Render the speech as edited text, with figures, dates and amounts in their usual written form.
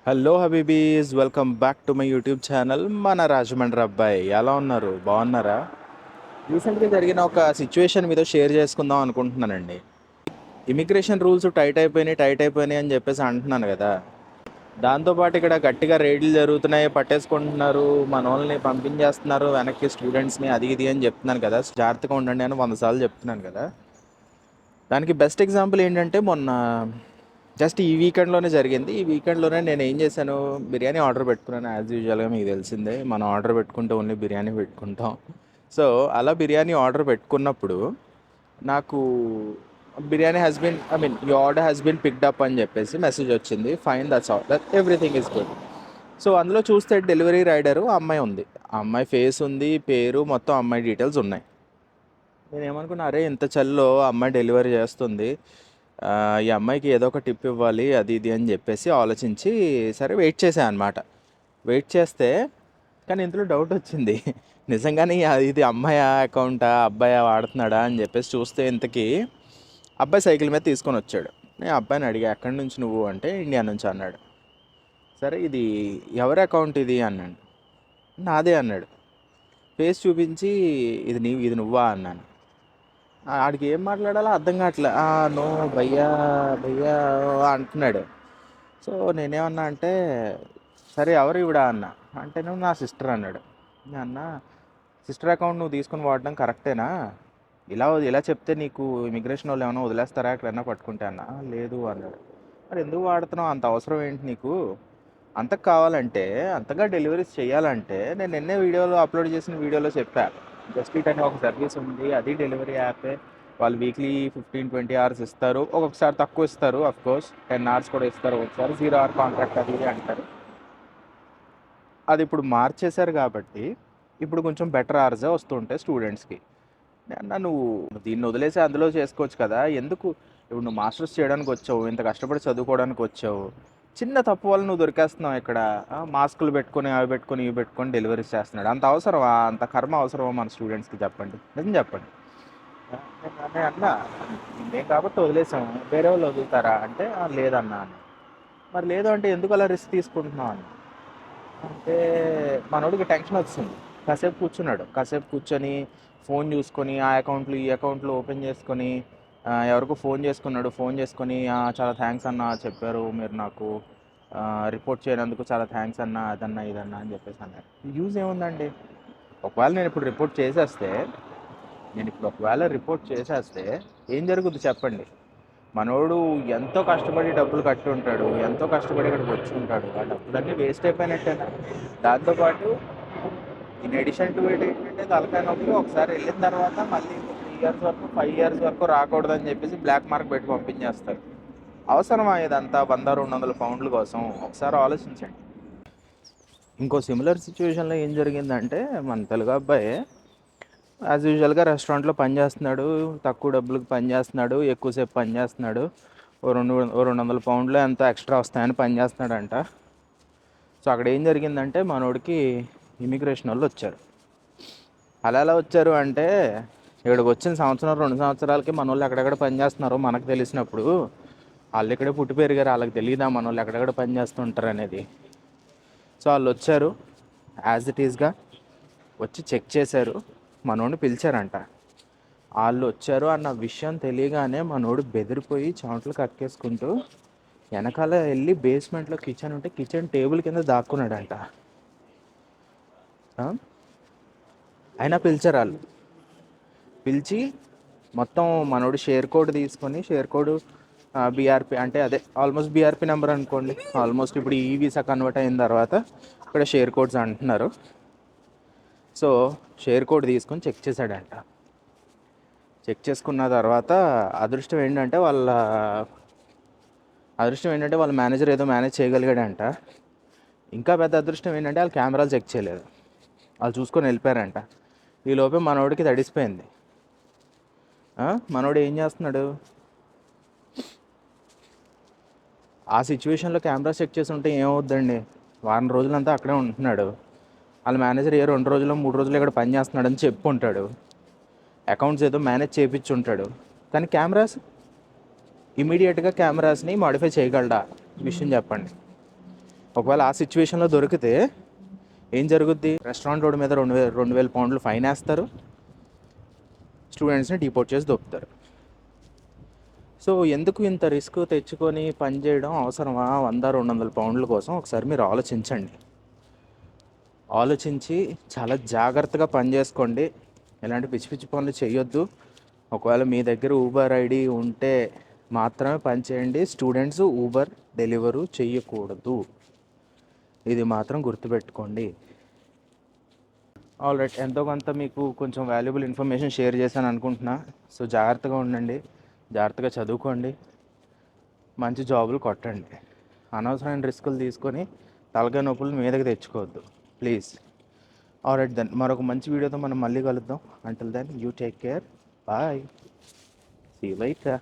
Hello హబీబీస్, welcome back to my YouTube channel మన రాజమండ్రి అబ్బాయి. ఎలా ఉన్నారు? బాగున్నారా? రీసెంట్గా జరిగిన ఒక సిచ్యువేషన్ మీతో షేర్ చేసుకుందాం అనుకుంటున్నానండి. ఇమిగ్రేషన్ రూల్స్ టైట్ అయిపోయినాయి అని చెప్పేసి అంటున్నాను కదా. దాంతోపాటు ఇక్కడ గట్టిగా రైడ్లు జరుగుతున్నాయి, పట్టేసుకుంటున్నారు, మన వాళ్ళని పంపించేస్తున్నారు వెనక్కి, స్టూడెంట్స్ని, అది ఇది అని చెప్తున్నాను కదా. జాగ్రత్తగా ఉండండి అని 100 సార్లు చెప్తున్నాను కదా. దానికి బెస్ట్ ఎగ్జాంపుల్ ఏంటంటే మొన్న జస్ట్ ఈ వీకెండ్లోనే జరిగింది. ఈ వీకెండ్లోనే నేను ఏం చేశాను, బిర్యానీ ఆర్డర్ పెట్టుకున్నాను. యాజ్ యూజువల్గా మీకు తెలిసిందే, మనం ఆర్డర్ పెట్టుకుంటే ఓన్లీ బిర్యానీ పెట్టుకుంటాం. సో అలా బిర్యానీ ఆర్డర్ పెట్టుకున్నప్పుడు నాకు biryani has been your order has been picked up అని చెప్పేసి మెసేజ్ వచ్చింది. Fine, that's all, that everything is good. So అందులో చూస్తే డెలివరీ రైడరు అమ్మాయి ఉంది. ఆ అమ్మాయి ఫేస్ ఉంది, పేరు, మొత్తం అమ్మాయి డీటెయిల్స్ ఉన్నాయి. నేను ఏమనుకున్నా, అరే ఇంత చల్లో అమ్మాయి డెలివరీ చేస్తుంది, ఈ అమ్మాయికి ఏదో ఒక టిప్ ఇవ్వాలి, అది ఇది అని చెప్పేసి ఆలోచించి సరే వెయిట్ చేశాను అనమాట. వెయిట్ చేస్తే కానీ ఇందులో డౌట్ వచ్చింది. నిజంగానే ఇది అమ్మాయి అకౌంటా, అబ్బాయి వాడుతున్నాడా అని చెప్పేసి చూస్తే ఇంతకీ అబ్బాయి సైకిల్ మీద తీసుకొని వచ్చాడు. నేను అబ్బాయిని అడిగా, ఎక్కడి నుంచి నువ్వు అంటే ఇండియా నుంచి అన్నాడు. సరే ఇది ఎవరి అకౌంట్ ఇది అన్నాడు. నాదే అన్నాడు. ఫేస్ చూపించి ఇది నువ్వా అన్నాను. ఆడికి ఏం మాట్లాడాలో అర్థం కావట్లే. నో భయ్యా, భయ్యా అంటున్నాడు. సో నేనేమన్నా అంటే, సరే ఎవరు ఇవిడా అన్న. అంటే నువ్వు నా సిస్టర్ అన్నాడు. నేను అన్న, సిస్టర్ అకౌంట్ నువ్వు తీసుకొని వాడడం కరెక్టేనా? ఇలా చెప్తే నీకు ఇమిగ్రేషన్ వాళ్ళు ఏమైనా వదిలేస్తారా ఎక్కడైనా పట్టుకుంటే అన్న. లేదు అన్నాడు. మరి ఎందుకు వాడుతున్నావు? అంత అవసరం ఏంటి నీకు? అంతకు కావాలంటే, అంతగా డెలివరీస్ చేయాలంటే నేను నిన్నే వీడియోలో అప్లోడ్ చేసిన వీడియోలో చెప్పా. జస్ట్ ఇట్ అనే ఒక సర్వీస్ ఉంది, అది డెలివరీ యాపే. వాళ్ళు వీక్లీ 15-20 అవర్స్ ఇస్తారు, ఒక్కొక్కసారి తక్కువ ఇస్తారు, కోర్స్ 10 అవర్స్ కూడా ఇస్తారు, ఒకసారి 0 అవర్ కాంట్రాక్ట్ అది ఇది అంటారు. అది ఇప్పుడు మార్చేశారు కాబట్టి ఇప్పుడు కొంచెం బెటర్ అవర్సే వస్తుంటాయి స్టూడెంట్స్కి. అన్న నువ్వు దీన్ని వదిలేసి అందులో చేసుకోవచ్చు కదా, ఎందుకు? ఇప్పుడు నువ్వు మాస్టర్స్ చేయడానికి వచ్చావు, ఇంత కష్టపడి చదువుకోవడానికి వచ్చావు, చిన్న తప్పు వల్ల నువ్వు దొరికేస్తున్నావు ఇక్కడ. మాస్కులు పెట్టుకొని అవి పెట్టుకొని ఇవి పెట్టుకొని డెలివరీస్ చేస్తున్నాడు. అంత అవసరమా? అంత కర్మ అవసరమా మన స్టూడెంట్స్కి? చెప్పండి, నిజం చెప్పండి. నేను అన్నా, నేను కాబట్టి వదిలేసాము, వేరే వాళ్ళు వదులుతారా అంటే లేదన్నా అని. మరి లేదు అంటే ఎందుకు అలా రిస్క్ తీసుకుంటున్నావు అని అంటే, మనోడికి టెన్షన్ వచ్చింది. కాసేపు కూర్చొని ఫోన్ చూసుకొని ఆ అకౌంట్లు ఈ అకౌంట్లు ఓపెన్ చేసుకొని ఎవరికో ఫోన్ చేసుకొని చాలా థ్యాంక్స్ అన్న, చెప్పారు మీరు నాకు, రిపోర్ట్ చేయనందుకు చాలా థ్యాంక్స్ అన్న, అదన్నా ఇదన్నా అని చెప్పేసి అన్నారు. యూజ్ ఏముందండి? ఒకవేళ నేను ఇప్పుడు ఒకవేళ రిపోర్ట్ చేసేస్తే ఏం జరుగుద్ది చెప్పండి? మనోడు ఎంతో కష్టపడి డబ్బులు కట్టి ఉంటాడు, ఎంతో కష్టపడి ఇక్కడికి వచ్చి ఉంటాడు, ఆ డబ్బులన్నీ వేస్ట్ అయిపోయినట్టేనా? దాంతోపాటు ఇన్ ఎడిషన్ టు ఇట్ ఏంటంటే తలకాయ నొప్పి, ఒకసారి వెళ్ళిన తర్వాత మళ్ళీ 3 ఇయర్స్ వరకు 5 ఇయర్స్ వరకు రాకూడదని చెప్పేసి బ్లాక్ మార్క్ పెట్టి పంపించేస్తారు. అవసరమా ఇదంతా 100-200 పౌండ్ల కోసం? ఒకసారి ఆలోచించండి. ఇంకో సిమిలర్ సిచ్యువేషన్లో ఏం జరిగిందంటే, మన తెలుగు అబ్బాయి యాజ్ యూజువల్గా రెస్టారెంట్లో పనిచేస్తున్నాడు, తక్కువ డబ్బులకు పనిచేస్తున్నాడు, ఎక్కువసేపు పనిచేస్తున్నాడు, ఓ 200 పౌండ్లు ఎంతో ఎక్స్ట్రా వస్తాయని పనిచేస్తున్నాడంట. సో అక్కడ ఏం జరిగిందంటే, మనోడికి ఇమిగ్రేషన్ వాళ్ళు వచ్చారు. అలా ఎలా వచ్చారు అంటే, ఇక్కడికి వచ్చిన 1-2 సంవత్సరాలకి మన వాళ్ళు ఎక్కడెక్కడ పనిచేస్తున్నారో మనకు తెలిసినప్పుడు, వాళ్ళు ఇక్కడే పుట్టి పెరిగారు, వాళ్ళకి తెలియదా మన వాళ్ళు ఎక్కడెక్కడ పనిచేస్తుంటారు అనేది? సో వాళ్ళు వచ్చారు, యాజ్ ఇట్ ఈస్గా వచ్చి చెక్ చేశారు, మనోడిని పిలిచారంట. వాళ్ళు వచ్చారు అన్న విషయం తెలియగానే మనోడు బెదిరిపోయి చెమటలు కక్కేసుకుంటూ వెనకాల వెళ్ళి బేస్మెంట్లో కిచెన్ ఉంటే కిచెన్ టేబుల్ కింద దాక్కున్నాడంట. అయినా పిలిచారు వాళ్ళు. పిలిచి మొత్తం మనోడు షేర్ కోడ్ తీసుకొని, షేర్ కోడ్ బీఆర్పి అంటే అదే ఆల్మోస్ట్ బీఆర్పి నెంబర్ అనుకోండి. ఆల్మోస్ట్ ఇప్పుడు ఈ వీసా కన్వర్ట్ అయిన తర్వాత ఇక్కడ షేర్ కోడ్స్ అంటున్నారు. సో షేర్ కోడ్ తీసుకొని చెక్ చేశాడంట. చెక్ చేసుకున్న తర్వాత అదృష్టం ఏంటంటే వాళ్ళ మేనేజర్ ఏదో మేనేజ్ చేయగలిగాడంట. ఇంకా పెద్ద అదృష్టం ఏంటంటే వాళ్ళు కెమెరాలు చెక్ చేయలేదు, వాళ్ళు చూసుకొని వెళ్ళిపోయారంట. ఈలోపే మనోడికి తడిసిపోయింది. మనోడు ఏం చేస్తున్నాడు? ఆ సిచ్యువేషన్లో కెమెరా చెక్ చేసి ఉంటే ఏమవుద్దండి? వారం రోజులంతా అక్కడే ఉంటున్నాడు. వాళ్ళ మేనేజర్ 2 రోజులు 3 రోజులు ఇక్కడ పని చేస్తున్నాడని చెప్పుకుంటాడు, అకౌంట్స్ ఏదో మేనేజ్ చేయించి ఉంటాడు. కానీ ఇమీడియట్గా కెమెరాస్ని మాడిఫై చేయగలడా? విషయం చెప్పండి. ఒకవేళ ఆ సిచ్యువేషన్లో దొరికితే ఏం జరుగుద్ది? రెస్టారెంట్ రోడ్డు మీద 2,000 పౌండ్లు ఫైన్ వేస్తారు, స్టూడెంట్స్ని డిపోర్ట్ చేసి దొప్పుతారు. సో ఎందుకు ఇంత రిస్క్ తెచ్చుకొని పని చేయడం అవసరమా? 100-200 పౌండ్ల కోసం ఒకసారి మీరు ఆలోచించండి. ఆలోచించి చాలా జాగ్రత్తగా పని చేసుకోండి. ఎలాంటి పిచ్చి పిచ్చి పనులు చేయొద్దు. ఒకవేళ మీ దగ్గర ఊబర్ ఐడి ఉంటే మాత్రమే పని చేయండి. స్టూడెంట్స్ ఊబర్ డెలివరీ చేయకూడదు, ఇది మాత్రం గుర్తుపెట్టుకోండి. ఆల్ రైట్, ఎంతో కొంత మీకు కొంచెం వాల్యుబుల్ ఇన్ఫర్మేషన్ షేర్ చేశాను అనుకుంటున్నా. సో జాగ్రత్తగా ఉండండి, జాగ్రత్తగా చదువుకోండి, మంచి జాబులు కొట్టండి. అనవసరమైన రిస్కులు తీసుకొని తలకాయ నొప్పులు మీదకి తెచ్చుకోవద్దు ప్లీజ్. ఆల్ రైట్ దెన్, మరొక మంచి వీడియోతో మనం మళ్ళీ కలుద్దాం. Until then you take care, bye, see you lighter.